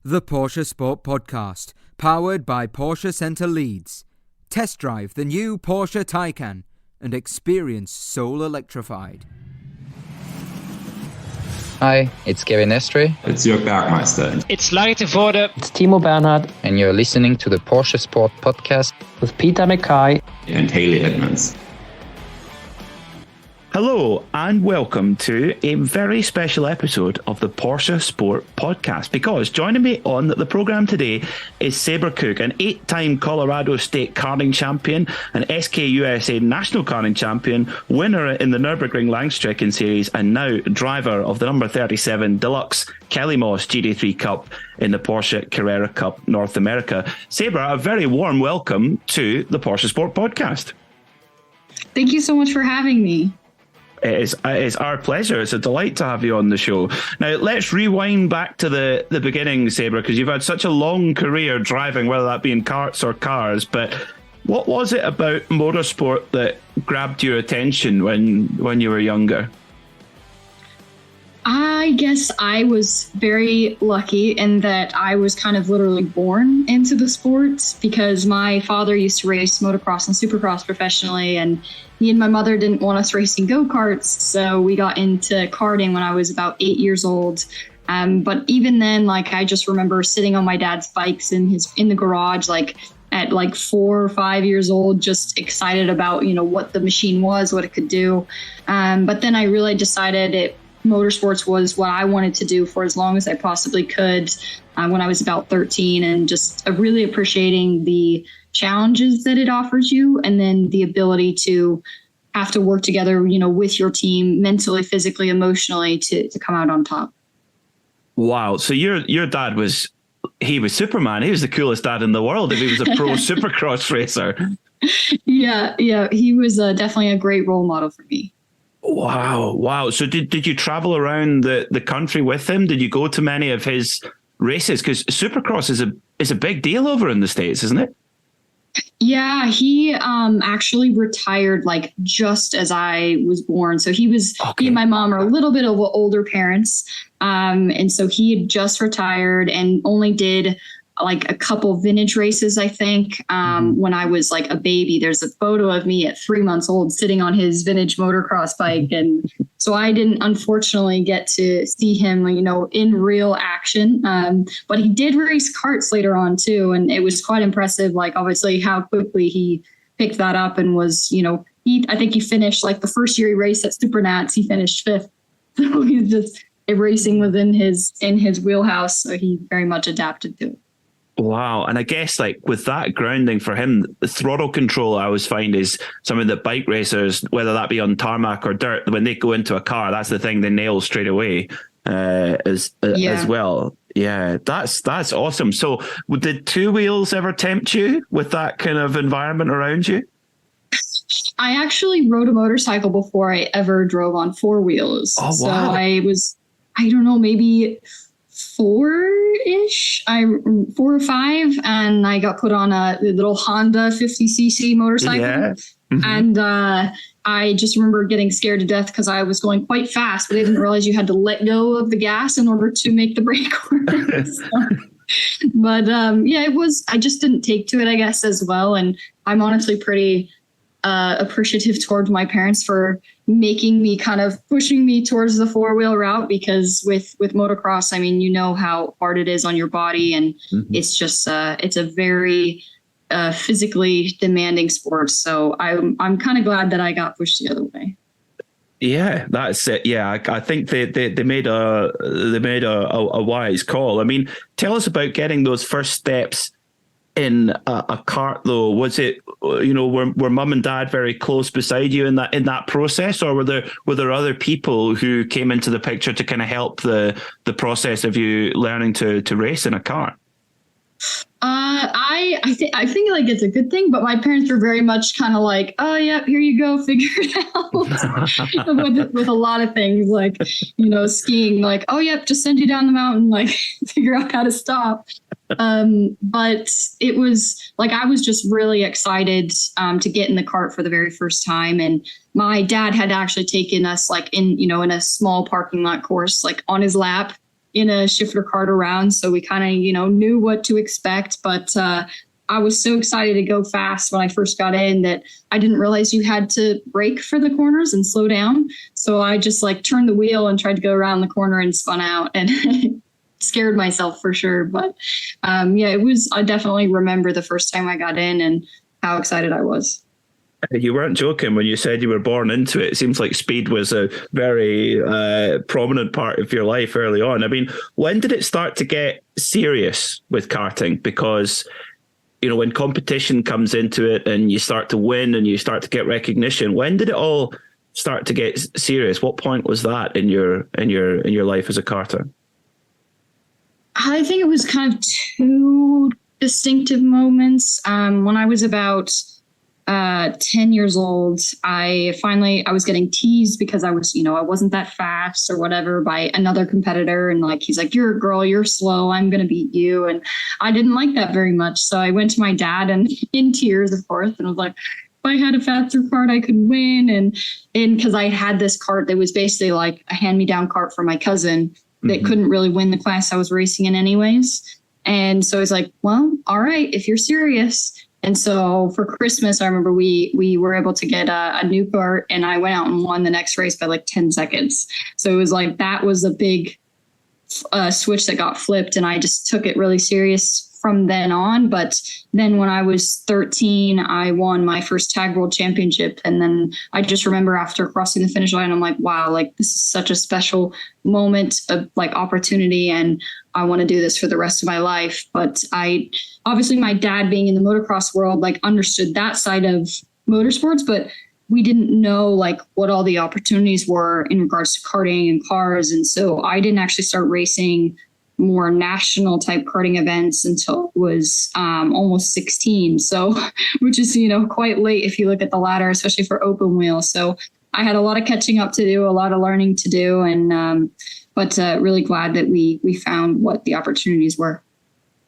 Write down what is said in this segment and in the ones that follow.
The Porsche Sport Podcast, powered by Porsche Centre Leeds. Test drive the new Porsche Taycan and experience soul electrified. Hi, it's Kevin Estre. It's Jörg Bergmeister. It's Larry Forde. It's Timo Bernhard. And you're listening to the Porsche Sport Podcast with Peter Mackay and Haley Edmonds. Hello and welcome to a very special episode of the Porsche Sport Podcast, because joining me on the programme today is Sabre Cook, an 8-time Colorado State karting champion, an SKUSA National Karting champion, winner in the Nürburgring Langstrecken Series, and now driver of the number 37 Deluxe Kelly Moss GT3 Cup in the Porsche Carrera Cup North America. Sabre, a very warm welcome to the Porsche Sport Podcast. Thank you so much for having me. It is our pleasure. It's a delight to have you on the show. Now, let's rewind back to the beginning, Sabre, because you've had such a long career driving, whether that be in karts or cars. But what was it about motorsport that grabbed your attention when you were younger? I guess I was very lucky in that I was kind of literally born into the sports, because my father used to race motocross and supercross professionally, and he and my mother didn't want us racing go-karts, so we got into karting when I was about 8 years old. But even then, I just remember sitting on my dad's bikes in the garage, at 4 or 5 years old, just excited about, what the machine was, what it could do. But then I really decided motorsports was what I wanted to do for as long as I possibly could when I was about 13, and just really appreciating the challenges that it offers you, and then the ability to have to work together, with your team mentally, physically, emotionally to come out on top. Wow. So your dad was Superman. He was the coolest dad in the world if he was a pro supercross racer. Yeah. He was definitely a great role model for me. Wow. So did you travel around the country with him? Did you go to many of his races? Because supercross is a big deal over in the States, isn't it? Yeah, he actually retired just as I was born. So he and my mom are a little bit of older parents. And so he had just retired and only did a couple vintage races, I think, when I was a baby. There's a photo of me at 3 months old sitting on his vintage motocross bike. And so I didn't unfortunately get to see him, in real action. But he did race karts later on too. And it was quite impressive, obviously how quickly he picked that up and was, I think he finished the first year he raced at Supernats, he finished 5th. So he's just racing within his wheelhouse. So he very much adapted to it. Wow. And I guess with that grounding for him, the throttle control I always find is something that bike racers, whether that be on tarmac or dirt, when they go into a car, that's the thing they nail straight away as well. Yeah, that's awesome. So did two wheels ever tempt you with that kind of environment around you? I actually rode a motorcycle before I ever drove on 4 wheels. Oh, wow. So I was, I don't know, maybe 4-ish, 4 or 5, and I got put on a little Honda 50cc motorcycle. Yeah. Mm-hmm. And I just remember getting scared to death because I was going quite fast, but I didn't realize you had to let go of the gas in order to make the brake work. But it was, I just didn't take to it, I guess, as well. And I'm honestly pretty appreciative towards my parents for making me pushing me towards the 4-wheel route, because with motocross, I mean, how hard it is on your body, and it's just it's a very physically demanding sport. So I'm kind of glad that I got pushed the other way. Yeah, that's it. Yeah, I think they made a wise call. I mean, tell us about getting those first steps in a kart, though. Was it, were mum and dad very close beside you in that process, or were there other people who came into the picture to kind of help the process of you learning to race in a kart? I think it's a good thing, but my parents were very much kind of oh yeah, here you go, figure it out. with a lot of things, skiing, oh yeah, just send you down the mountain, figure out how to stop. But it was I was just really excited to get in the kart for the very first time, and my dad had actually taken us in a small parking lot course on his lap in a shifter kart around. So we kind of, knew what to expect. But I was so excited to go fast when I first got in that I didn't realize you had to brake for the corners and slow down. So I just turned the wheel and tried to go around the corner and spun out and scared myself for sure. But I definitely remember the first time I got in and how excited I was. You weren't joking when you said you were born into it. It seems like speed was a very prominent part of your life early on. I mean, when did it start to get serious with karting? Because when competition comes into it and you start to win and you start to get recognition, when did it all start to get serious? What point was that in your life as a karter? I think it was kind of two distinctive moments. When I was about 10 years old, I was getting teased because I was, I wasn't that fast or whatever by another competitor. And he's like, you're a girl, you're slow, I'm going to beat you. And I didn't like that very much. So I went to my dad and in tears, of course, and I was like, if I had a faster kart, I could win. And because I had this kart that was basically like a hand-me-down kart for my cousin that couldn't really win the class I was racing in anyways. And so I was like, well, all right, if you're serious. And so for Christmas, I remember we were able to get a new kart, and I went out and won the next race by 10 seconds. So it was that was a big switch that got flipped, and I just took it really serious from then on. But then when I was 13, I won my first tag world championship. And then I just remember after crossing the finish line, I'm like, wow, this is such a special moment of opportunity. And I want to do this for the rest of my life. But obviously my dad being in the motocross world, understood that side of motorsports, but we didn't know what all the opportunities were in regards to karting and cars. And so I didn't actually start racing more national type karting events until it was almost 16. So, which is, quite late if you look at the ladder, especially for open wheel. So I had a lot of catching up to do, a lot of learning to do. And, but really glad that we found what the opportunities were.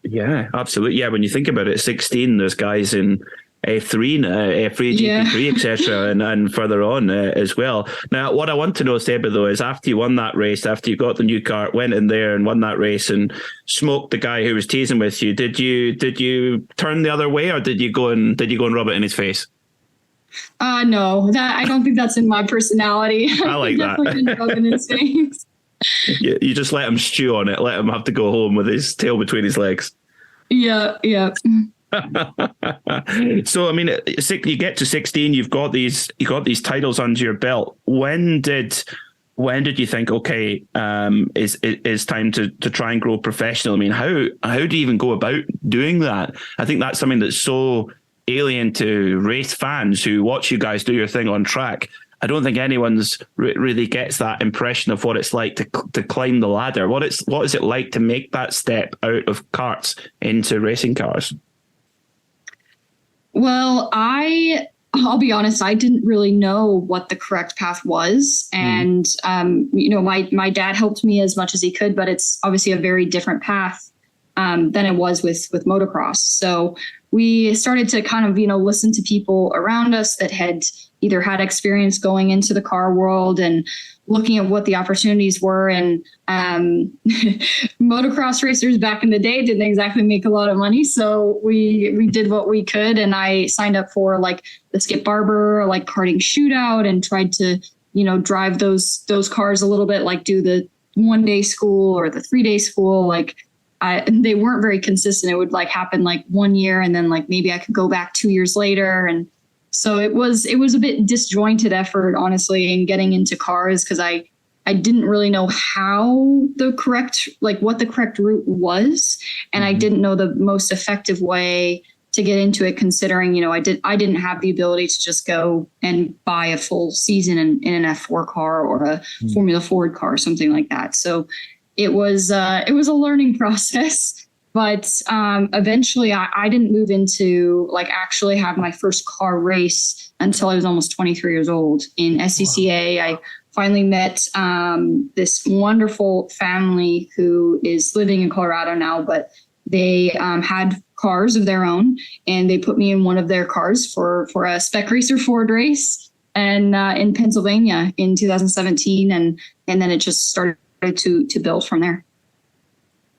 Yeah, absolutely. Yeah. When you think about it, 16, there's guys in F3, F3, GP3, etc., and further on as well. Now, what I want to know, Sabre, though, is after you won that race, after you got the new kart, went in there and won that race and smoked the guy who was teasing with you, did you turn the other way, or did you go and rub it in his face? No, I don't think that's in my personality. I like that. Didn't rub in his face. You just let him stew on it, let him have to go home with his tail between his legs. Yeah. So, I mean, you get to 16, you got these titles under your belt. When did you think, okay, it's time to try and grow professional? I mean, how do you even go about doing that? I think that's something that's so alien to race fans who watch you guys do your thing on track. I don't think anyone's really gets that impression of what it's like to climb the ladder. What is it like to make that step out of karts into racing cars? Well, I'll be honest, I didn't really know what the correct path was. And, my dad helped me as much as he could, but it's obviously a very different path than it was with motocross. So we started to kind of, listen to people around us that had either had experience going into the car world and looking at what the opportunities were. And motocross racers back in the day didn't exactly make a lot of money. So we did what we could. And I signed up for the Skip Barber, karting shootout, and tried to, drive those cars a little bit, do the 1-day school or the 3-day school. They weren't very consistent. It would happen 1 year, and then maybe I could go back 2 years later. And so it was a bit disjointed effort, honestly, in getting into cars, because I didn't really know how the correct, what the correct route was. And I didn't know the most effective way to get into it, considering, I didn't have the ability to just go and buy a full season in an F4 car or a Formula Ford car or something like that. So it was a learning process. But eventually I didn't move into actually have my first car race until I was almost 23 years old in SCCA. Wow. I finally met this wonderful family who is living in Colorado now, but they had cars of their own, and they put me in one of their cars for a Spec Racer Ford race and in Pennsylvania in 2017. And then it just started to build from there.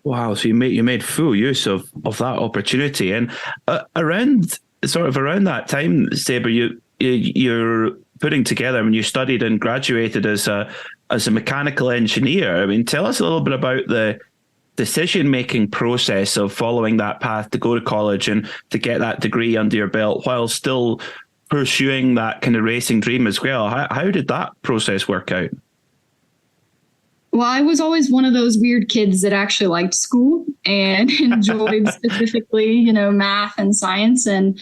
Wow. So you made full use of that opportunity. And around that time, Sabre, you're putting together, I mean, you studied and graduated as a mechanical engineer. I mean, tell us a little bit about the decision-making process of following that path to go to college and to get that degree under your belt while still pursuing that kind of racing dream as well. How did that process work out? Well, I was always one of those weird kids that actually liked school and enjoyed specifically, math and science. And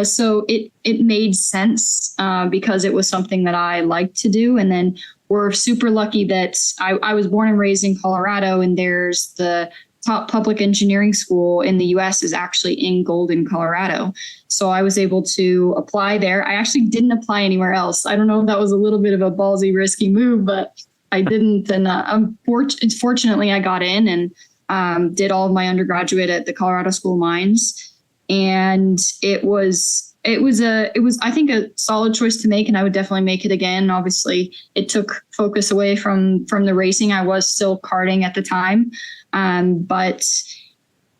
so it made sense because it was something that I liked to do. And then we're super lucky that I was born and raised in Colorado, and there's the top public engineering school in the US is actually in Golden, Colorado. So I was able to apply there. I actually didn't apply anywhere else. I don't know if that was a little bit of a ballsy, risky move, but I didn't. And fortunately, I got in and did all of my undergraduate at the Colorado School of Mines. And it was I think a solid choice to make, and I would definitely make it again. Obviously, it took focus away from the racing. I was still karting at the time, but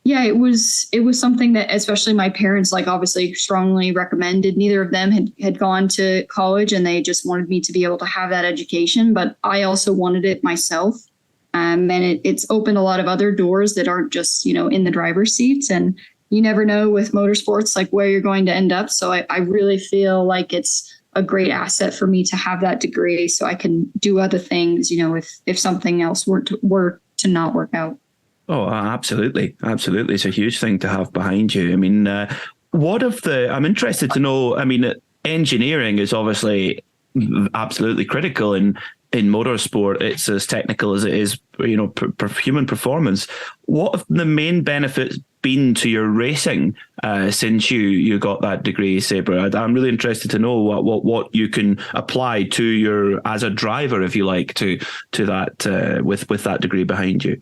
yeah, it was something that especially my parents obviously strongly recommended. Neither of them had gone to college, and they just wanted me to be able to have that education. But I also wanted it myself, and it's opened a lot of other doors that aren't just in the driver's seats. And you never know with motorsports where you're going to end up. So I really feel like it's a great asset for me to have that degree, so I can do other things. If something else were to not work out. Oh, absolutely. Absolutely. It's a huge thing to have behind you. I mean, I'm interested to know, I mean, engineering is obviously absolutely critical in motorsport. It's as technical as it is, human performance. What have the main benefits been to your racing since you got that degree, Sabre? I'm really interested to know what you can apply to your, as a driver, if you like, to that with that degree behind you.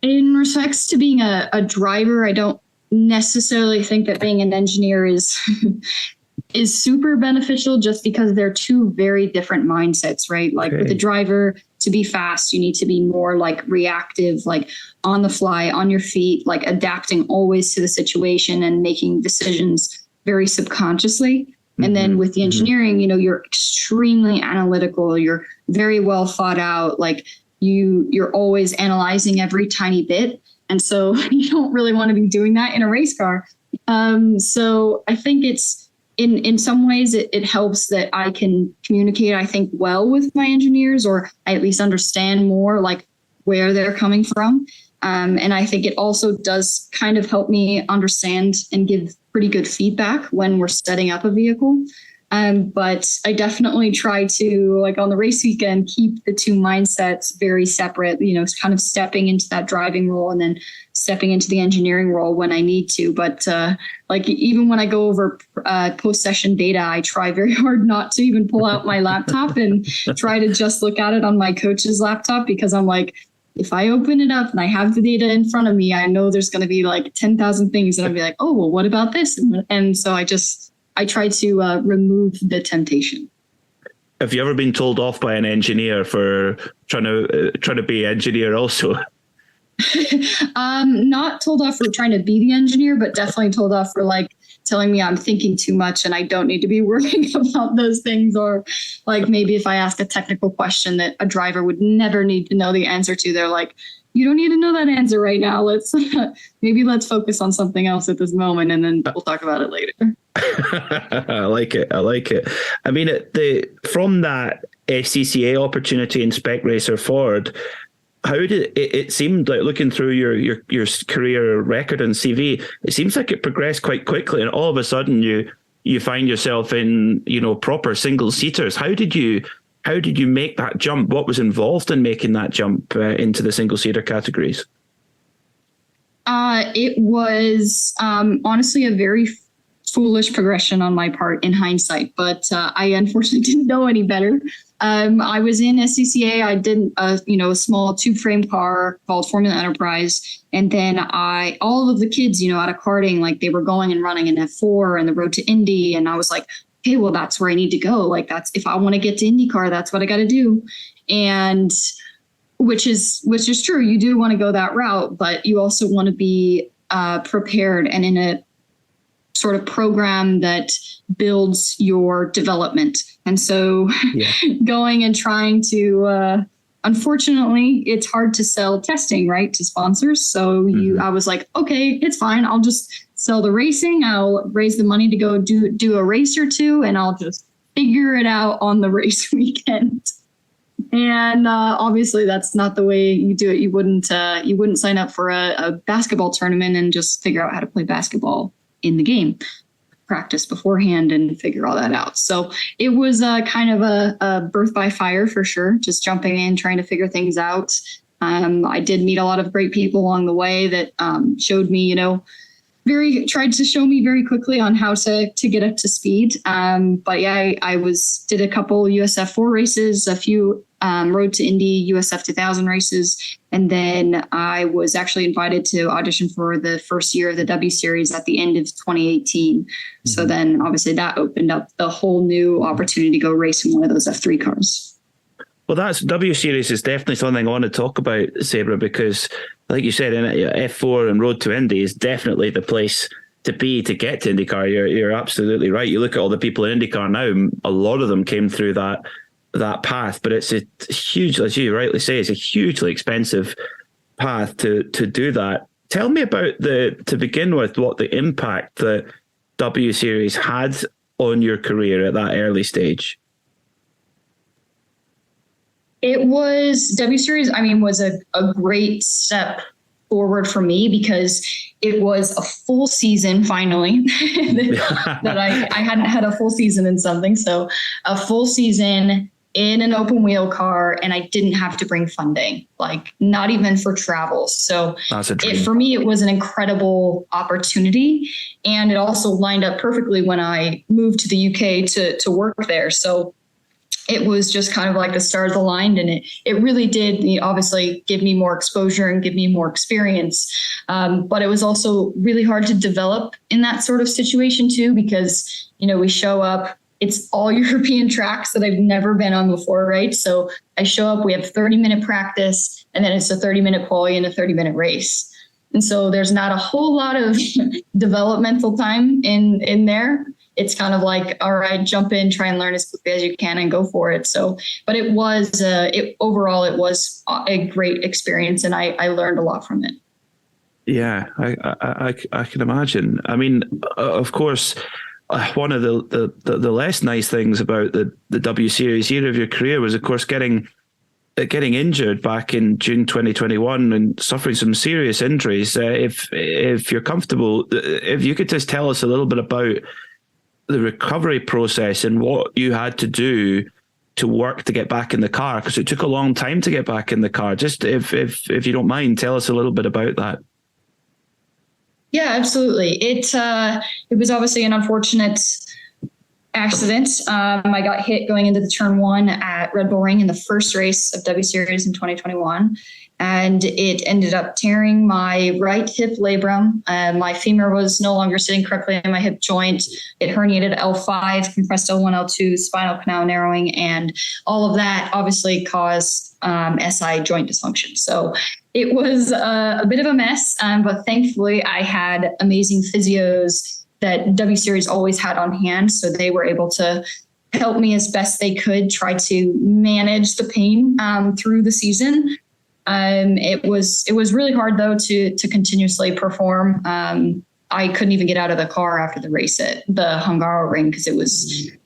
In respects to being a driver, I don't necessarily think that being an engineer is super beneficial, just because they're two very different mindsets, right? With a driver, to be fast, you need to be more reactive, on the fly, on your feet, adapting always to the situation and making decisions very subconsciously. And then with the engineering, you're extremely analytical. You're very well thought out. You're always analyzing every tiny bit. And so you don't really want to be doing that in a race car. So I think it's in some ways it helps that I can communicate, I think, well with my engineers, or I at least understand more where they're coming from. And I think it also does kind of help me understand and give pretty good feedback when we're setting up a vehicle. But I definitely try to, on the race weekend, keep the two mindsets very separate, kind of stepping into that driving role and then stepping into the engineering role when I need to. But even when I go over post-session data, I try very hard not to even pull out my laptop and try to just look at it on my coach's laptop, because I'm if I open it up and I have the data in front of me, I know there's going to be 10,000 things, and I'll be oh, well, what about this? And so I try to remove the temptation. Have you ever been told off by an engineer for trying to be engineer also? Not told off for trying to be the engineer, but definitely told off for telling me I'm thinking too much and I don't need to be worrying about those things. Or maybe if I ask a technical question that a driver would never need to know the answer to, they're you don't need to know that answer right now. Let's focus on something else at this moment, and then we'll talk about it later. I like it. I mean, from that SCCA opportunity in Spec Racer Ford, how did it seemed looking through your career record and CV, it seems like it progressed quite quickly, and all of a sudden you find yourself in proper single seaters. How did you make that jump? What was involved in making that jump into the single seater categories? It was honestly a very foolish progression on my part in hindsight, but I unfortunately didn't know any better. I was in SCCA. I did a small tube frame car called Formula Enterprise, and then all of the kids out of karting, they were going and running an F4 and the road to Indy, and I was okay, well, that's where I need to go. That's, if I want to get to IndyCar, that's what I got to do. And which is true. You do want to go that route, but you also want to be prepared and in a sort of program that builds your development. And so going and trying to, unfortunately, it's hard to sell testing, right, to sponsors. So I was like, okay, it's fine. I'll just sell the racing. I'll raise the money to go do a race or two, and I'll just figure it out on the race weekend. And obviously, that's not the way you do it. You wouldn't sign up for a basketball tournament and just figure out how to play basketball in the game, practice beforehand and figure all that out. So it was kind of a birth by fire for sure, just jumping in, trying to figure things out. I did meet a lot of great people along the way that showed me, tried to show me very quickly on how to get up to speed. But yeah, I did a couple USF 4 races, a few Road to Indy USF 2000 races. And then I was actually invited to audition for the first year of the W Series at the end of 2018. So then obviously that opened up the whole new opportunity to go race in one of those F3 cars. Well, that's W Series is definitely something I want to talk about, Sabre, because like you said, in F4 and Road to Indy is definitely the place to be to get to IndyCar. You're absolutely right. You look at all the people in IndyCar now, a lot of them came through that path, but it's a huge, as you rightly say, it's a hugely expensive path to do that. Tell me about to begin with, what the impact that W Series had on your career at that early stage. It was W Series, was a great step forward for me because it was a full season finally that I hadn't had a full season in something. So a full season in an open wheel car, and I didn't have to bring funding, like not even for travel. So for me, it was an incredible opportunity. And it also lined up perfectly when I moved to the UK to work there. So it was just kind of like the stars aligned, and it really did obviously give me more exposure and give me more experience. But it was also really hard to develop in that sort of situation too, because, we show up, it's all European tracks that I've never been on before, right? So I show up, we have 30-minute practice, and then it's a 30-minute quali and a 30-minute race. And so there's not a whole lot of developmental time in there. It's kind of like, all right, jump in, try and learn as quickly as you can and go for it. So, but it was, overall, it was a great experience, and I learned a lot from it. Yeah, I can imagine. Of course, one of the less nice things about the W Series year of your career was, of course, getting injured back in June 2021 and suffering some serious injuries. If you're comfortable, if you could just tell us a little bit about the recovery process and what you had to do to work to get back in the car, because it took a long time to get back in the car. Just if you don't mind, tell us a little bit about that. Yeah, absolutely. It was obviously an unfortunate accident. I got hit going into the turn 1 at Red Bull Ring in the first race of W Series in 2021. And it ended up tearing my right hip labrum. My femur was no longer sitting correctly in my hip joint. It herniated L5, compressed L1, L2, spinal canal narrowing, and all of that obviously caused SI joint dysfunction. So it was a bit of a mess, but thankfully I had amazing physios that W Series always had on hand. So they were able to help me as best they could, try to manage the pain through the season. It was really hard though to continuously perform. I couldn't even get out of the car after the race at the Hungaroring because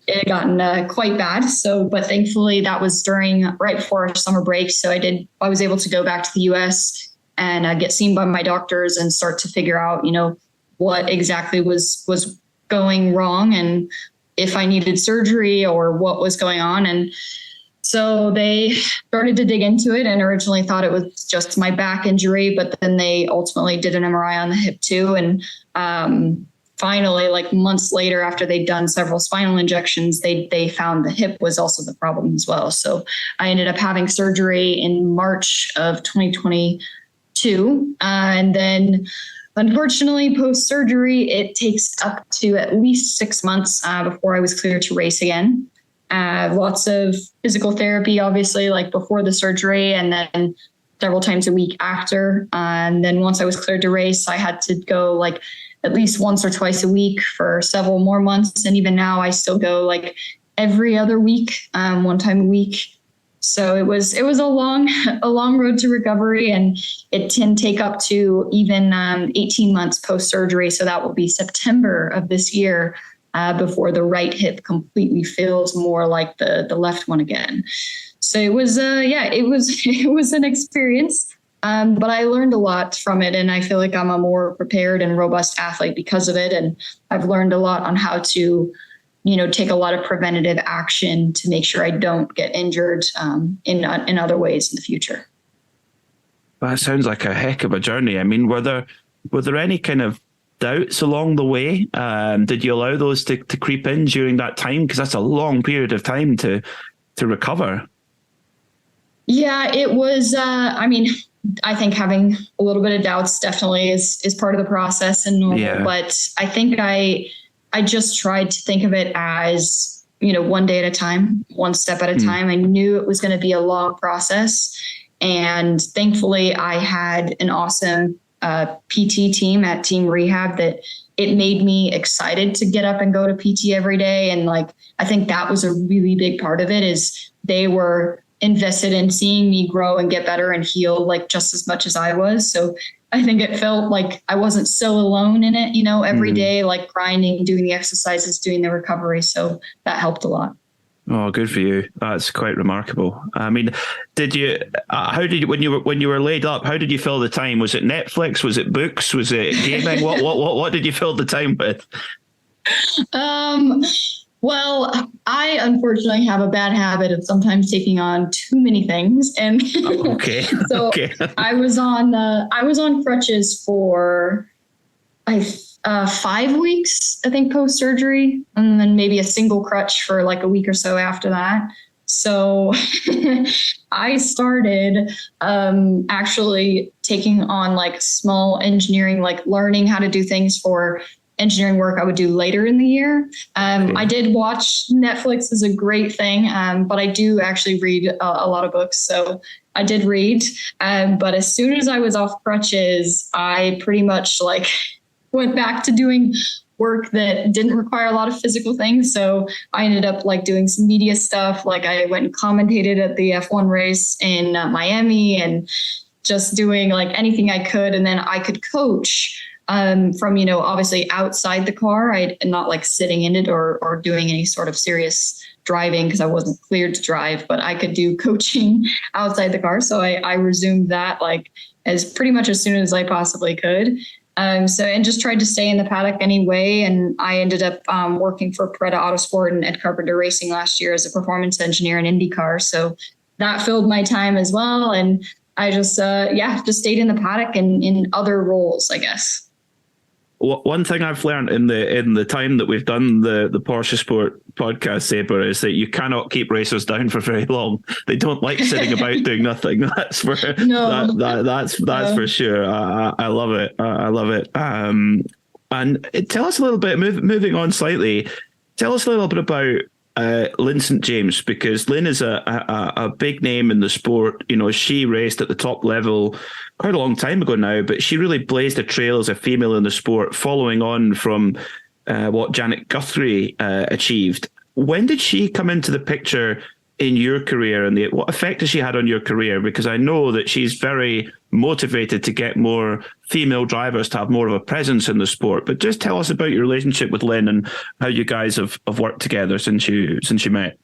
it had gotten quite bad. So, but thankfully that was right before our summer break. So I was able to go back to the US and get seen by my doctors and start to figure out, what exactly was going wrong and if I needed surgery or what was going on. And so they started to dig into it and originally thought it was just my back injury, but then they ultimately did an MRI on the hip too. And finally, like months later, after they'd done several spinal injections, they found the hip was also the problem as well. So I ended up having surgery in March of 2022. And then unfortunately, post-surgery, it takes up to at least 6 months before I was cleared to race again. lots of physical therapy, obviously, like before the surgery, and then several times a week after. And then once I was cleared to race, I had to go like at least once or twice a week for several more months. And even now I still go like every other week, one time a week. So it was a long road to recovery, and it can take up to even 18 months post surgery. So that will be September of this year before the right hip completely feels more like the left one again. So it was it was an experience, but I learned a lot from it, and I feel like I'm a more prepared and robust athlete because of it. And I've learned a lot on how to take a lot of preventative action to make sure I don't get injured in other ways in the future. That sounds like a heck of a journey. I mean, were there any kind of doubts along the way? Did you allow those to creep in during that time? Because that's a long period of time to recover. Yeah, it was. I think having a little bit of doubts definitely is part of the process and normal. Yeah. But I think I just tried to think of it as, one day at a time, one step at a time. I knew it was going to be a long process. And thankfully, I had an awesome PT team at Team Rehab that it made me excited to get up and go to PT every day. And I think that was a really big part of it, is they were invested in seeing me grow and get better and heal just as much as I was. So I think it felt like I wasn't so alone in it, every day, grinding, doing the exercises, doing the recovery. So that helped a lot. Oh, good for you. That's quite remarkable. I mean, when you were laid up, how did you fill the time? Was it Netflix? Was it books? Was it gaming? What did you fill the time with? Well, I unfortunately have a bad habit of sometimes taking on too many things, and okay. So okay. I was on crutches for 5 weeks, I think, post surgery, and then maybe a single crutch for a week or so after that. So I started actually taking on small engineering, learning how to do things for engineering work I would do later in the year. Okay. I did watch Netflix is a great thing, but I do actually read a lot of books. So I did read, but as soon as I was off crutches, I pretty much went back to doing work that didn't require a lot of physical things. So I ended up doing some media stuff. I went and commentated at the F1 race in Miami, and just doing anything I could. And then I could coach from, obviously outside the car. I'm not sitting in it or doing any sort of serious driving because I wasn't cleared to drive, but I could do coaching outside the car. So I resumed that as pretty much as soon as I possibly could. And just tried to stay in the paddock anyway. And I ended up working for Carrera Autosport and Ed Carpenter Racing last year as a performance engineer in IndyCar. So that filled my time as well. And I just stayed in the paddock and in other roles, I guess. One thing I've learned in the time that we've done the Porsche Sport podcast, Sabre, is that you cannot keep racers down for very long. They don't like sitting about doing nothing. That's for that's for sure. I love it. I love it. And tell us a little bit. Moving on slightly. Tell us a little bit about Lynn St. James, because Lynn is a big name in the sport. She raced at the top level quite a long time ago now, but she really blazed a trail as a female in the sport, following on from what Janet Guthrie achieved. When did she come into the picture in your career, and what effect has she had on your career? Because I know that she's very motivated to get more female drivers to have more of a presence in the sport. But just tell us about your relationship with Lynn and how you guys have worked together since you met.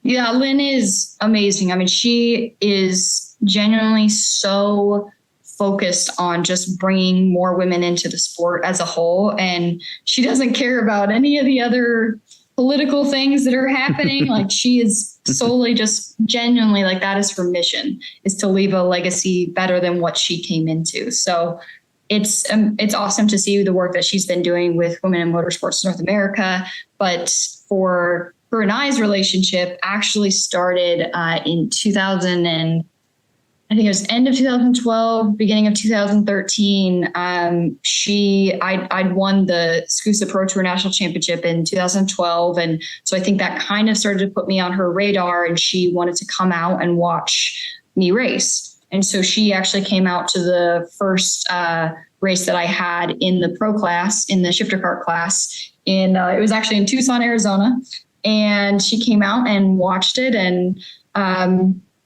Yeah, Lynn is amazing. I mean, she is genuinely so focused on just bringing more women into the sport as a whole. And she doesn't care about any of the other political things that are happening. She is solely just genuinely that is her mission, is to leave a legacy better than what she came into. So it's awesome to see the work that she's been doing with women in motorsports North America. But for her and I's relationship actually started in 2000 and I think it was end of 2012, beginning of 2013. I'd won the SCUSA Pro Tour National Championship in 2012. And so I think that kind of started to put me on her radar, and she wanted to come out and watch me race. And so she actually came out to the first race that I had in the pro class, in the shifter kart class. It was actually in Tucson, Arizona. And she came out and watched it, and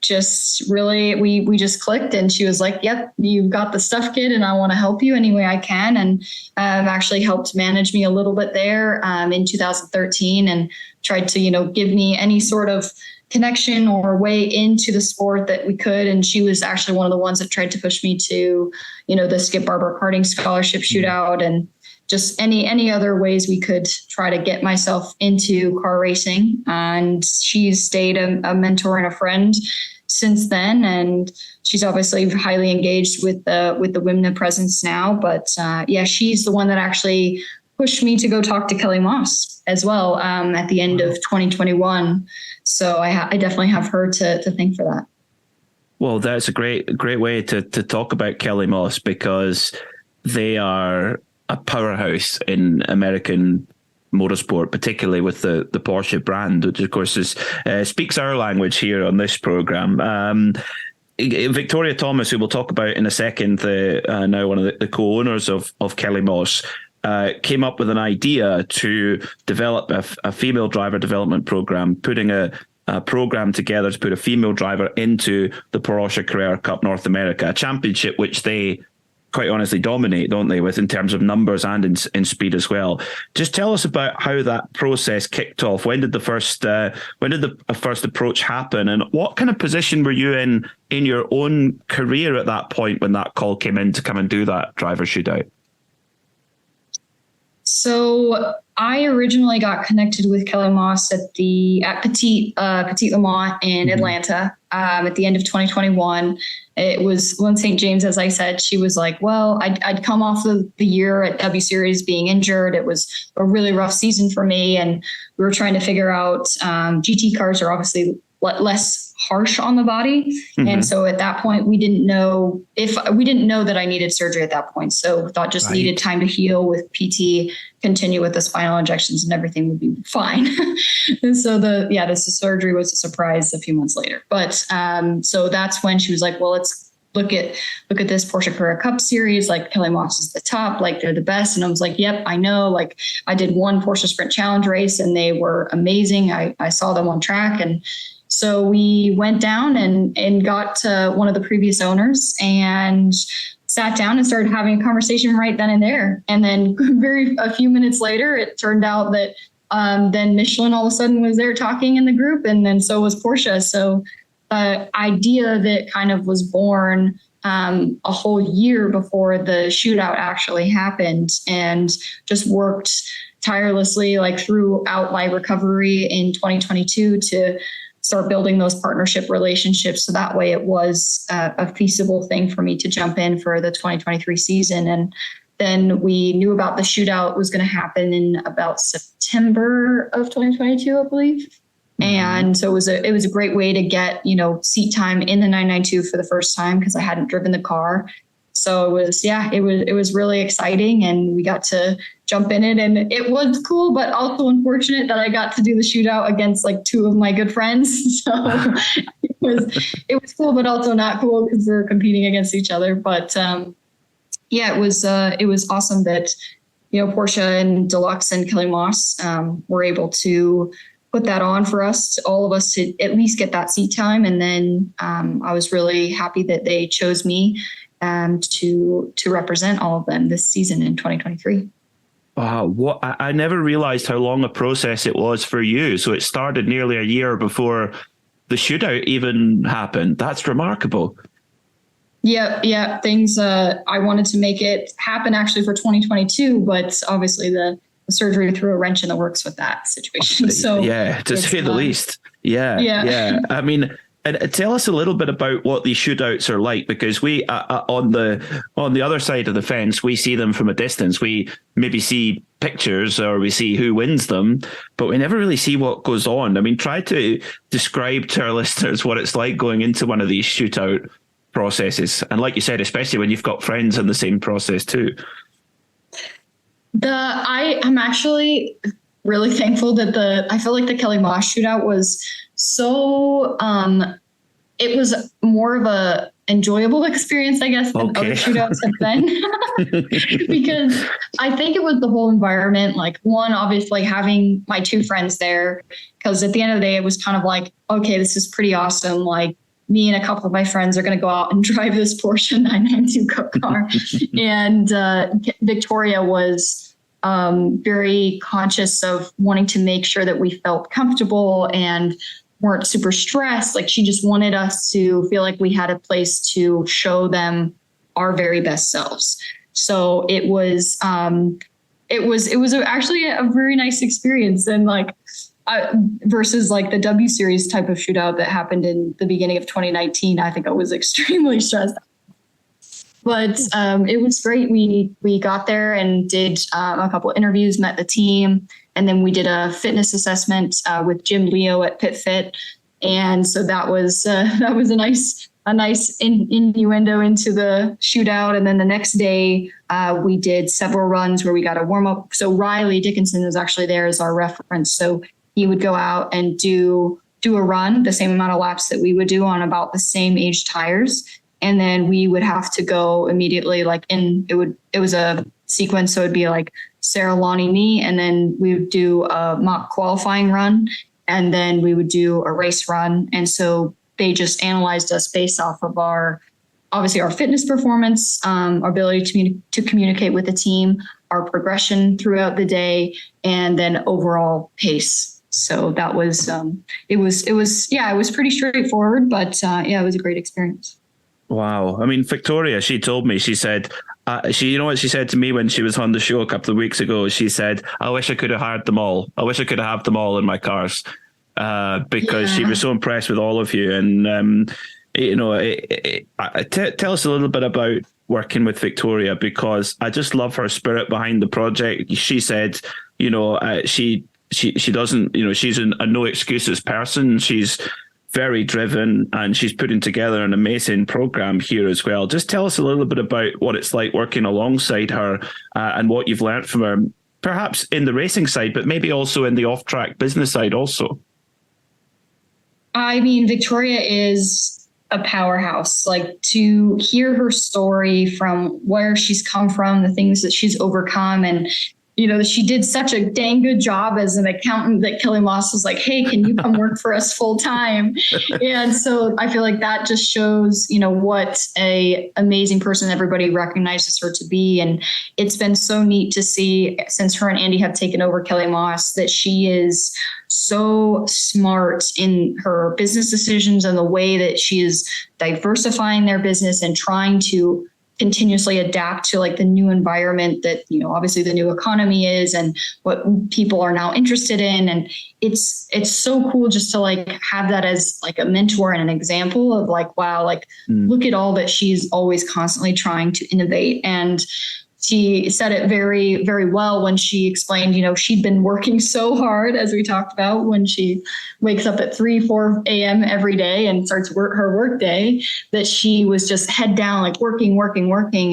just really, we just clicked, and she was like, yep, you've got the stuff, kid, and I want to help you any way I can. And actually helped manage me a little bit there in 2013, and tried to, give me any sort of connection or way into the sport that we could. And she was actually one of the ones that tried to push me to, the Skip Barber Karting Scholarship Shootout, and just any other ways we could try to get myself into car racing. And she's stayed a mentor and a friend since then. And she's obviously highly engaged with the WIMNA presence now. But she's the one that actually pushed me to go talk to Kelly Moss as well at the end of 2021. So I definitely have her to thank for that. Well, that's a great way to talk about Kelly Moss, because they are a powerhouse in American motorsport, particularly with the Porsche brand, which of course speaks our language here on this program. Victoria Thomas, who we'll talk about in a second, now one of the co-owners of Kelly Moss, came up with an idea to develop a female driver development program, putting a program together to put a female driver into the Porsche Carrera Cup North America, a championship which they quite honestly dominate, don't they, with in terms of numbers and in speed as well. Just tell us about how that process kicked off. When did the first approach happen, and what kind of position were you in your own career at that point when that call came in to come and do that driver shootout? So I originally got connected with Kelly Moss at Petit Le Mans in Atlanta at the end of 2021. It was Lynn St. James, as I said. She was like, well, I'd come off the year at W Series being injured. It was a really rough season for me, and we were trying to figure out GT cars are obviously less harsh on the body. And so at that point, we didn't know that I needed surgery at that point. So thought just needed time to heal with PT, continue with the spinal injections, and everything would be fine. And so the surgery was a surprise a few months later. But so that's when she was like, well, let's look at this Porsche Carrera Cup series. Like, Kelly Moss is the top, like they're the best. And I was like, yep, I know. Like, I did one Porsche Sprint Challenge race and they were amazing. I saw them on track. And so we went down and got to one of the previous owners and sat down and started having a conversation right then and there. And then a few minutes later, it turned out that then Michelin all of a sudden was there talking in the group, and then so was Porsche. So the idea that kind of was born a whole year before the shootout actually happened, and just worked tirelessly like throughout my recovery in 2022 to start building those partnership relationships. So that way it was a feasible thing for me to jump in for the 2023 season. And then we knew about the shootout was going to happen in about September of 2022, I believe. And so it was a great way to get, seat time in the 992 for the first time, because I hadn't driven the car. So it was really exciting, and we got to jump in it, and it was cool, but also unfortunate that I got to do the shootout against like two of my good friends. So it was cool, but also not cool because we were competing against each other. But it was awesome that, Porsche and Deluxe and Kelly Moss were able to put that on for us, all of us, to at least get that seat time. And then I was really happy that they chose me to represent all of them this season in 2023. Wow, I never realized how long a process it was for you. So it started nearly a year before the shootout even happened. That's remarkable. Yeah. Things, I wanted to make it happen actually for 2022, but obviously the surgery threw a wrench in the works with that situation. So yeah, to say the least. Yeah. I mean, and tell us a little bit about what these shootouts are like, because we on the other side of the fence, we see them from a distance. We maybe see pictures or we see who wins them, but we never really see what goes on. I mean, try to describe to our listeners what it's like going into one of these shootout processes? And like you said, especially when you've got friends in the same process too. I'm actually really thankful that I feel like the Kelly Moss shootout was so, it was more of a enjoyable experience, I guess, than other shootouts have been. Because I think it was the whole environment, like one, obviously having my two friends there, because at the end of the day, it was kind of like, okay, this is pretty awesome. Like me and a couple of my friends are going to go out and drive this Porsche 992 Cup car. And Victoria was very conscious of wanting to make sure that we felt comfortable and weren't super stressed. Like she just wanted us to feel like we had a place to show them our very best selves. So it was actually a very nice experience. And like, versus like the W Series type of shootout that happened in the beginning of 2019, I think I was extremely stressed. But it was great. We got there and did a couple interviews, met the team, and then we did a fitness assessment with Jim Leo at PitFit, and so that was a nice innuendo into the shootout. And then the next day we did several runs where we got a warm up. So Riley Dickinson was actually there as our reference, so he would go out and do a run, the same amount of laps that we would do on about the same age tires. And then we would have to go immediately, it was a sequence. So it'd be like Sarah, Lonnie, me, and then we would do a mock qualifying run, and then we would do a race run. And so they just analyzed us based off of obviously our fitness performance, our ability to communicate with the team, our progression throughout the day, and then overall pace. So that was, it was pretty straightforward, but it was a great experience. Wow. I mean, Victoria, she told me, she said, you know what she said to me when she was on the show a couple of weeks ago? She said, I wish I could have hired them all. I wish I could have them all in my cars, because she was so impressed with all of you. And, tell us a little bit about working with Victoria, because I just love her spirit behind the project. She said, she doesn't, she's a no excuses person. She's very driven, and she's putting together an amazing program here as well. Just tell us a little bit about what it's like working alongside her and what you've learned from her, perhaps in the racing side, but maybe also in the off-track business side also. I mean, Victoria is a powerhouse. Like, to hear her story from where she's come from, the things that she's overcome, and she did such a dang good job as an accountant that Kelly Moss was like, hey, can you come work for us full time? And so I feel like that just shows, what a amazing person everybody recognizes her to be. And it's been so neat to see, since her and Andy have taken over Kelly Moss, that she is so smart in her business decisions and the way that she is diversifying their business and trying to continuously adapt to like the new environment that, obviously the new economy is and what people are now interested in. And it's so cool just to like have that as like a mentor and an example of like, wow, like look at all that she's always constantly trying to innovate. And she said it very, very well when she explained, she'd been working so hard, as we talked about, when she wakes up at 4 a.m. every day and starts her work day, that she was just head down, like working.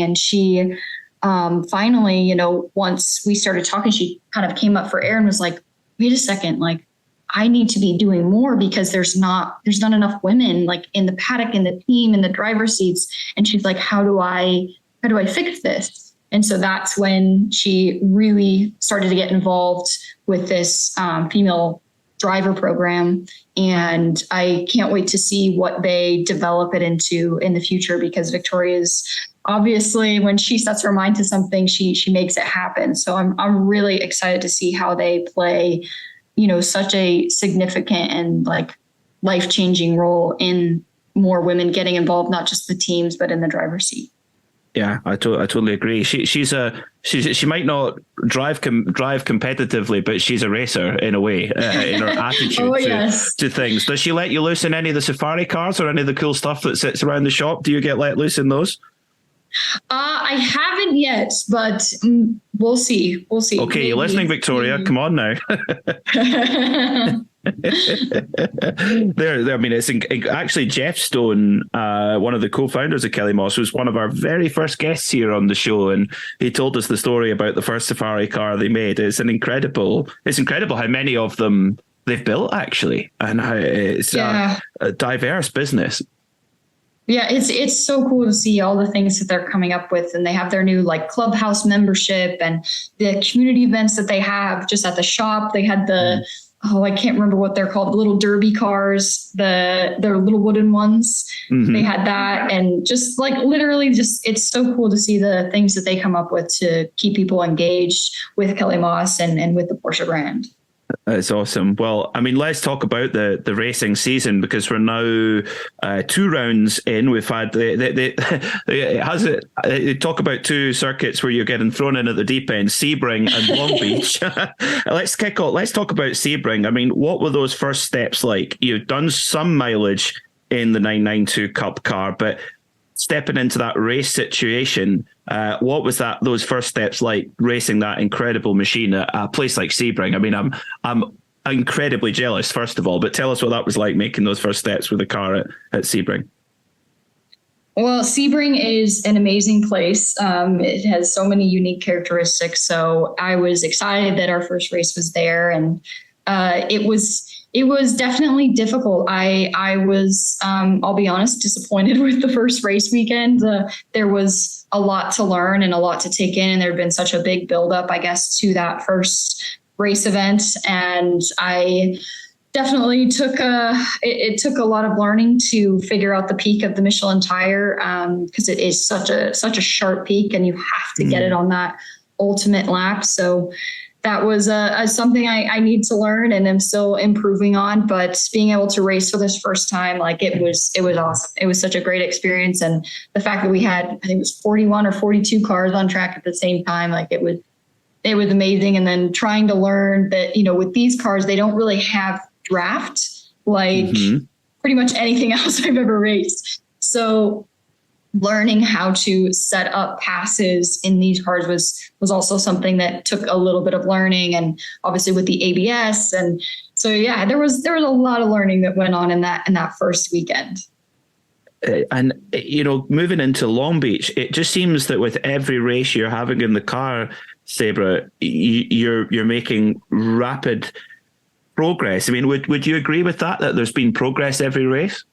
And she finally, once we started talking, she kind of came up for air and was like, wait a second, like I need to be doing more, because there's not enough women like in the paddock, in the team, in the driver's seats. And she's like, how do I fix this? And so that's when she really started to get involved with this female driver program. And I can't wait to see what they develop it into in the future, because Victoria's obviously, when she sets her mind to something, she makes it happen. So I'm really excited to see how they play, such a significant and like life-changing role in more women getting involved, not just the teams, but in the driver's seat. Yeah, I totally agree. She might not drive competitively, but she's a racer in a way, in her attitude to things. Does she let you loose in any of the safari cars or any of the cool stuff that sits around the shop? Do you get let loose in those? I haven't yet, but we'll see. Okay, maybe. You're listening, Victoria. Come on now. I mean, it's actually Jeff Stone, one of the co-founders of Kelly Moss, was one of our very first guests here on the show, and he told us the story about the first safari car they made. It's incredible how many of them they've built, actually, and how it's a diverse business. Yeah, it's so cool to see all the things that they're coming up with, and they have their new like clubhouse membership and the community events that they have just at the shop. They had I can't remember what they're called, the little derby cars, their little wooden ones. Mm-hmm. They had that, and just like literally it's so cool to see the things that they come up with to keep people engaged with Kelly Moss and with the Porsche brand. That's awesome. Well, I mean, let's talk about the racing season, because we're now 2 rounds in. We've had they talk about 2 circuits where you're getting thrown in at the deep end, Sebring and Long Beach. Let's kick off. Let's talk about Sebring. I mean, what were those first steps like? You've done some mileage in the 992 Cup car, but stepping into that race situation, what was those first steps like, racing that incredible machine at a place like Sebring? I mean, I'm incredibly jealous, first of all, but tell us what that was like, making those first steps with the car at Sebring. Well, Sebring is an amazing place. It has so many unique characteristics. So I was excited that our first race was there, and it was definitely difficult. I was, I'll be honest, disappointed with the first race weekend. There was a lot to learn and a lot to take in, and there had been such a big buildup, I guess, to that first race event. And I definitely it took a lot of learning to figure out the peak of the Michelin tire, because it is such a sharp peak, and you have to get it on that ultimate lap. So that was something I need to learn and I'm still improving on. But being able to race for this first time, like it was awesome. It was such a great experience. And the fact that we had, I think it was 41 or 42 cars on track at the same time, like it was amazing. And then trying to learn that, with these cars, they don't really have draft like pretty much anything else I've ever raced. So learning how to set up passes in these cars was also something that took a little bit of learning, and obviously with the ABS. And so, yeah, there was a lot of learning that went on in that first weekend. And, moving into Long Beach, it just seems that with every race you're having in the car, Sabre, you're making rapid progress. I mean, would you agree with that there's been progress every race?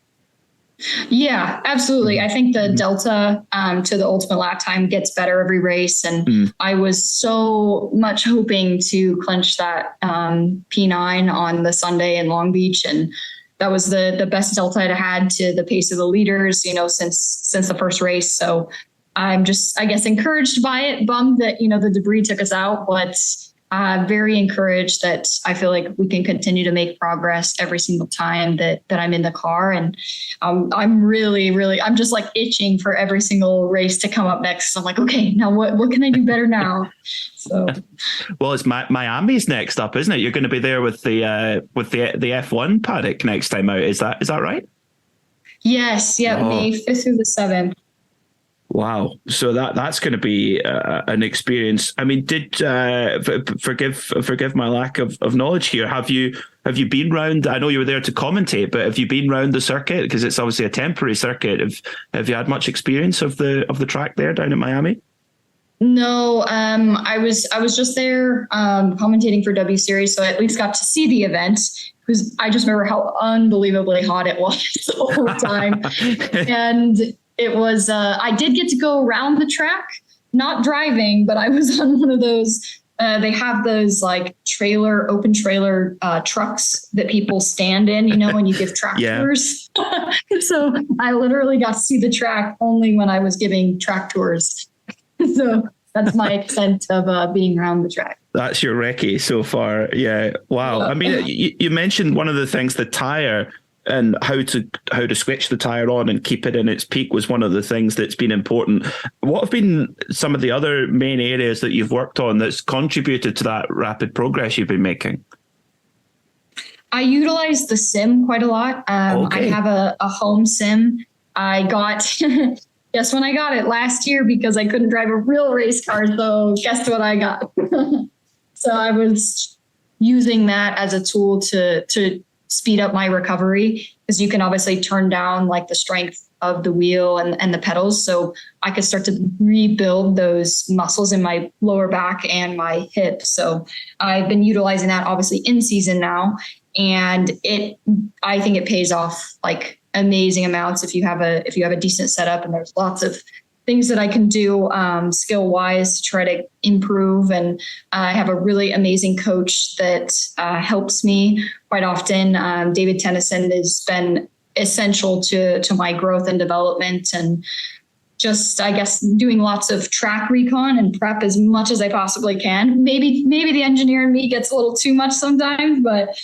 Yeah, absolutely. I think the delta to the ultimate lap time gets better every race. And I was so much hoping to clinch that P9 on the Sunday in Long Beach. And that was the best delta I'd had to the pace of the leaders, since the first race. So I'm just, I guess, encouraged by it, bummed that, the debris took us out, but very encouraged that I feel like we can continue to make progress every single time that I'm in the car. And I'm really, really, I'm just like itching for every single race to come up next. So I'm like, okay, now what can I do better now? So, well, it's Miami's next up, isn't it? You're going to be there with the F1 paddock next time out. Is that right? Yes. Yeah. Oh. May 5th through the 7th. Wow. So that's going to be an experience. I mean, forgive my lack of knowledge here. Have you been round? I know you were there to commentate, but have you been round the circuit? Because it's obviously a temporary circuit. Have you had much experience of the track there down in Miami? No, I was just there commentating for W Series, so I at least got to see the event. Because I just remember how unbelievably hot it was the whole time, and it was, I did get to go around the track, not driving, but I was on one of those, they have those like open trailer trucks that people stand in, when you give track tours. So I literally got to see the track only when I was giving track tours. So that's my extent of being around the track. That's your recce so far. Yeah. Wow. I mean, you mentioned one of the things, the tire, and how to switch the tire on and keep it in its peak was one of the things that's been important. What have been some of the other main areas that you've worked on that's contributed to that rapid progress you've been making? I utilize the sim quite a lot. Okay. I have a home sim. I got, guess when I got it last year because I couldn't drive a real race car. So guess what I got? So I was using that as a tool to speed up my recovery, because you can obviously turn down like the strength of the wheel and the pedals. So I could start to rebuild those muscles in my lower back and my hip. So I've been utilizing that obviously in season now. And I think it pays off like amazing amounts if you have a decent setup, and there's lots of things that I can do skill wise to try to improve. And I have a really amazing coach that helps me quite often. David Tennyson has been essential to my growth and development, and just, I guess, doing lots of track recon and prep as much as I possibly can. Maybe the engineer in me gets a little too much sometimes, but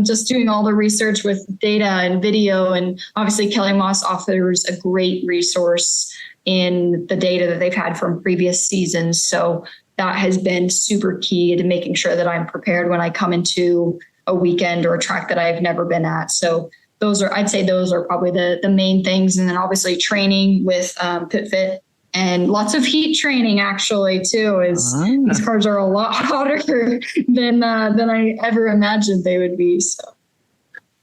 just doing all the research with data and video. And obviously Kelly Moss offers a great resource in the data that they've had from previous seasons. So that has been super key to making sure that I'm prepared when I come into a weekend or a track that I've never been at. So I'd say those are probably the main things. And then obviously training with PitFit, and lots of heat training actually too, these cars are a lot hotter than I ever imagined they would be. So.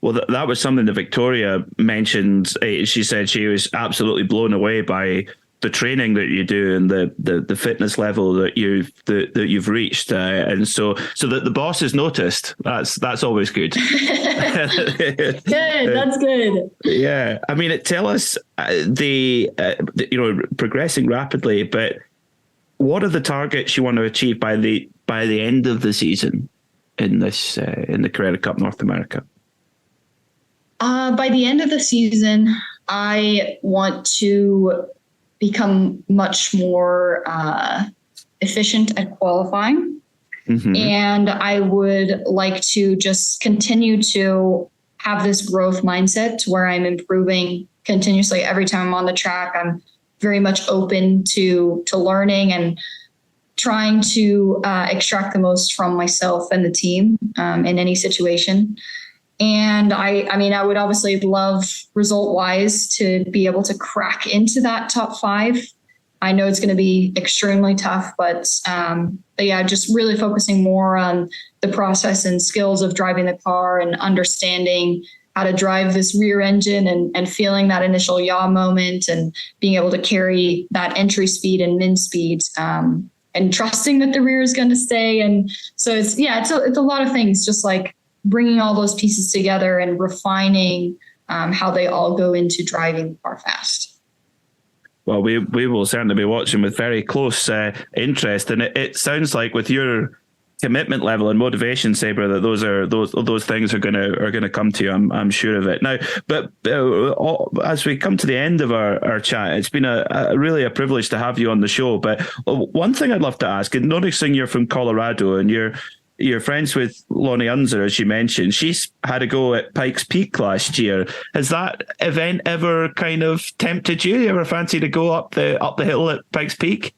Well, that was something that Victoria mentioned. She said she was absolutely blown away by the training that you do and the fitness level that you've reached, and so that the boss has noticed. That's always good. Good, that's good. Yeah, I mean, tell us progressing rapidly, but what are the targets you want to achieve by the end of the season in this in the Carrera Cup North America? By the end of the season, I want to become much more efficient at qualifying. Mm-hmm. And I would like to just continue to have this growth mindset where I'm improving continuously every time I'm on the track. I'm very much open to learning and trying to extract the most from myself and the team in any situation. And I would obviously love result wise to be able to crack into that top 5. I know it's going to be extremely tough, but yeah, just really focusing more on the process and skills of driving the car and understanding how to drive this rear engine and feeling that initial yaw moment and being able to carry that entry speed and min speed, and trusting that the rear is going to stay. And so it's a lot of things, just like bringing all those pieces together and refining how they all go into driving the car fast. Well, we will certainly be watching with very close interest, and it sounds like with your commitment level and motivation, Sabre, that those things are gonna come to you. I'm sure of it. Now, but as we come to the end of our chat, it's been really a privilege to have you on the show. But one thing I'd love to ask, and noticing you're from Colorado and you're friends with Lonnie Unser, as you mentioned. She's had a go at Pikes Peak last year. Has that event ever kind of tempted you? You ever fancy to go up the hill at Pikes Peak?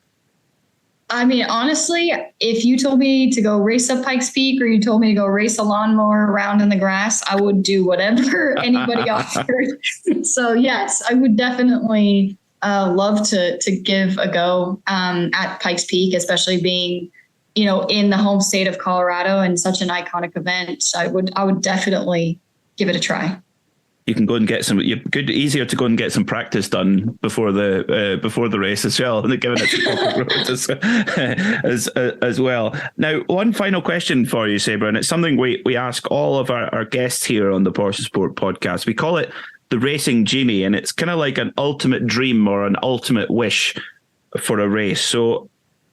I mean, honestly, if you told me to go race up Pikes Peak or you told me to go race a lawnmower around in the grass, I would do whatever anybody offered. So yes, I would definitely love to give a go at Pikes Peak, especially being in the home state of Colorado and such an iconic event. I would definitely give it a try. You can go and get easier to go and get some practice done before the race as well, and giving it as well. Now, one final question for you, Sabre, and it's something we ask all of our guests here on the Porsche Sport podcast. We call it the Racing Genie, and it's kind of like an ultimate dream or an ultimate wish for a race. So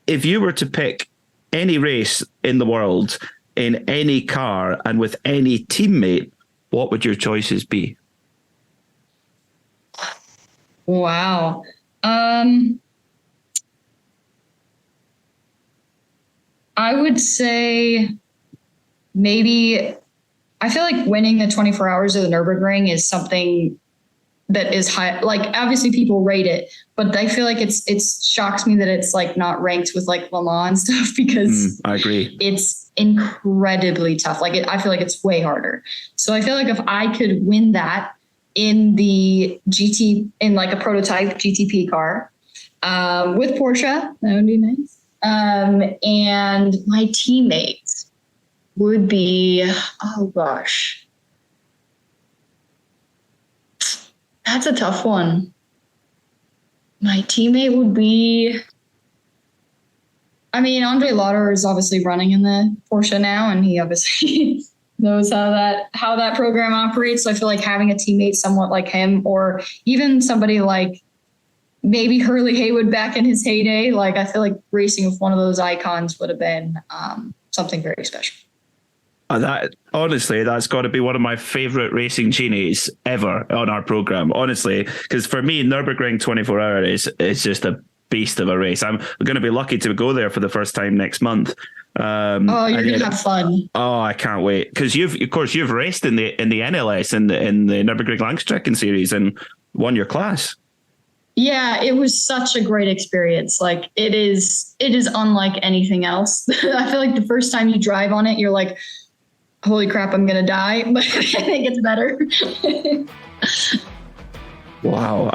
if you were to pick any race in the world, in any car, and with any teammate, what would your choices be? Wow. I would say maybe, I feel like winning the 24 hours of the Nürburgring is something that is high. Like, obviously people rate it, but I feel like it shocks me that it's like not ranked with like Le Mans and stuff, because I agree. It's incredibly tough. Like I feel like it's way harder. So I feel like if I could win that in the GT, in like a prototype GTP car, with Porsche, that would be nice. And my teammates, would be, oh gosh, that's a tough one. My teammate would be, I mean, Andre Lauder is obviously running in the Porsche now, and he obviously knows how that program operates. So I feel like having a teammate somewhat like him, or even somebody like maybe Hurley Haywood back in his heyday, like I feel like racing with one of those icons would have been something very special. That's got to be one of my favorite racing genies ever on our program, honestly, because for me, Nürburgring 24 Hour is just a beast of a race. I'm going to be lucky to go there for the first time next month. You're going to have fun. Oh, I can't wait, because you've raced in the NLS in the Nürburgring Langstrecken series and won your class. Yeah, it was such a great experience. Like it is unlike anything else. I feel like the first time you drive on it, you're like, holy crap, I'm going to die. But it gets better. Wow,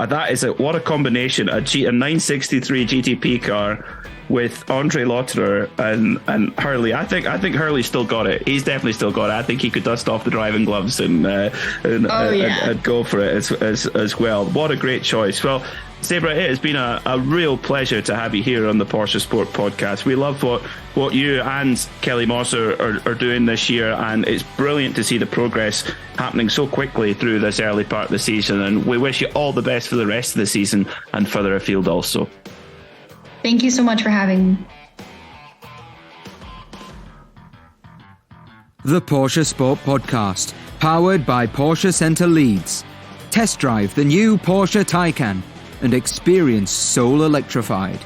what a combination. A 963 GTP car with Andre Lauterer and Hurley. I think Hurley's still got it. He's definitely still got it. I think he could dust off the driving gloves and go for it as well. What a great choice. Well, Sabre, it has been a real pleasure to have you here on the Porsche Sport Podcast. We love what you and Kelly Moss are doing this year, and it's brilliant to see the progress happening so quickly through this early part of the season, and we wish you all the best for the rest of the season and further afield also. Thank you so much for having me. The Porsche Sport Podcast, powered by Porsche Centre Leeds. Test drive the new Porsche Taycan and experience soul electrified.